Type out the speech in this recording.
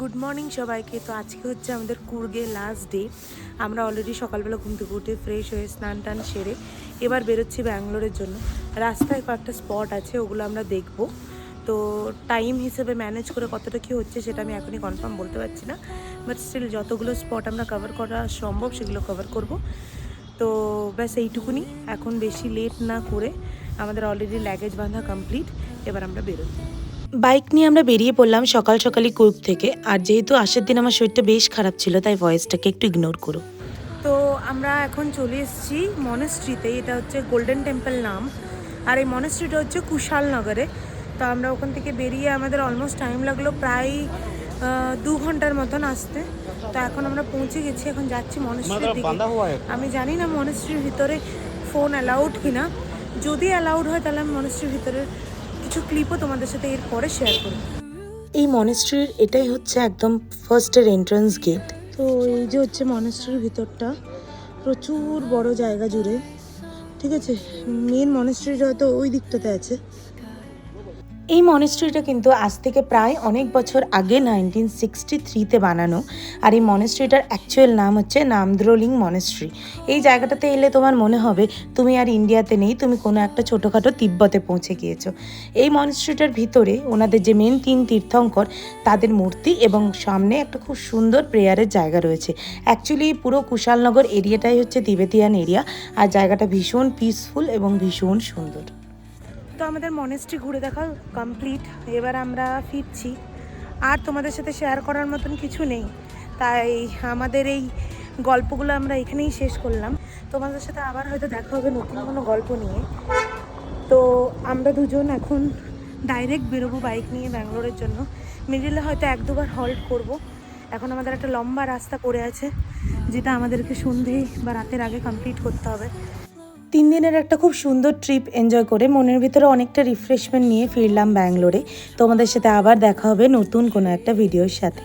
Good morning সবাইকে। তো আজকে হচ্ছে আমাদের কুর্গে লাস্ট ডে। আমরা অলরেডি সকালবেলা ঘুম থেকে উঠে ফ্রেশ হয়ে স্নান টান সেরে এবার বেরোচ্ছি ব্যাঙ্গালোরের জন্য। রাস্তায় কয়েকটা স্পট আছে, ওগুলো আমরা দেখব। তো টাইম হিসেবে ম্যানেজ করে কতটা কী হচ্ছে সেটা আমি এখনই কনফার্ম বলতে পারছি না, বাট স্টিল যতগুলো স্পট আমরা কভার করা সম্ভব সেগুলো কভার করব। তো ব্যাস এইটুকুনি, এখন বেশি লেট না করে আমাদের অলরেডি লাগেজ বাঁধা কমপ্লিট, এবার আমরা বেরোই। বাইক নিয়ে আমরা বেরিয়ে পড়লাম সকাল সকালই কুর্গ থেকে। আর যেহেতু আসার দিন আমার শরীরটা বেশ খারাপ ছিল, তাই ভয়েসটাকে একটু ইগনোর করো। তো আমরা এখন চলে এসেছি মনেস্ট্রিতে। এটা হচ্ছে গোল্ডেন টেম্পল নাম, আর এই মনেস্ট্রিটা হচ্ছে কুশালনগরে। তো আমরা ওখান থেকে বেরিয়ে আমাদের অলমোস্ট টাইম লাগলো প্রায় 2 ঘন্টার মতন আসতে। তো এখন আমরা পৌঁছে গেছি, এখন যাচ্ছি মনেস্ট্রির দিকে। আমি জানি না মনেস্ট্রির ভিতরে ফোন অ্যালাউড কিনা। যদি অ্যালাউড হয় তাহলে আমি মনেস্ট্রির ভিতরে কিছু ক্লিপও তোমাদের সাথে এর পরে শেয়ার করব। এই মনেস্ট্রির এটাই হচ্ছে একদম ফার্স্টের এন্ট্রান্স গেট। তো এই যে হচ্ছে মনেস্ট্রির ভিতরটা, প্রচুর বড় জায়গা জুড়ে, ঠিক আছে। মেন মনেস্ট্রিটা হয়তো ওই দিকটাতে আছে। এই মনেস্ট্রিটা কিন্তু আজ থেকে প্রায় অনেক বছর আগে 1963-তে বানানো। আর এই মনেস্ট্রিটার অ্যাকচুয়াল নাম হচ্ছে নামদ্রোলিং মনেস্ট্রি। এই জায়গাটাতে এলে তোমার মনে হবে তুমি আর ইন্ডিয়াতে নেই, তুমি কোনো একটা ছোটোখাটো তিব্বতে পৌঁছে গিয়েছো। এই মনেস্ট্রিটার ভিতরে ওনাদের যে মেন 3 তীর্থঙ্কর তাদের মূর্তি এবং সামনে একটা খুব সুন্দর প্রেয়ারের জায়গা রয়েছে। অ্যাকচুয়ালি পুরো কুশালনগর এরিয়াটাই হচ্ছে তিবেতিয়ান এরিয়া, আর জায়গাটা ভীষণ পিসফুল এবং ভীষণ সুন্দর। তো আমাদের মনেস্ট্রি ঘুরে দেখা কমপ্লিট, এবার আমরা ফিরছি। আর তোমাদের সাথে শেয়ার করার মতন কিছু নেই, তাই আমাদের এই গল্পগুলো আমরা এখানেই শেষ করলাম। তোমাদের সাথে আবার হয়তো দেখা হবে নতুন কোনো গল্প নিয়ে। তো আমরা দুজন এখন ডাইরেক্ট বেরোবো বাইক নিয়ে ব্যাঙ্গালোরের জন্য। মিডিলে হয়তো 1-2বার হল্ট করব। এখন আমাদের একটা লম্বা রাস্তা পড়ে আছে, যেটা আমাদেরকে সন্ধে বা রাতের আগে কমপ্লিট করতে হবে। 3 দিনের একটা খুব সুন্দর ট্রিপ এনজয় করে মনের ভিতরে অনেকটা রিফ্রেশমেন্ট নিয়ে ফিরলাম ব্যাঙ্গালোরে। তোমাদের সাথে আবার দেখা হবে নতুন কোনো একটা ভিডিওর সাথে।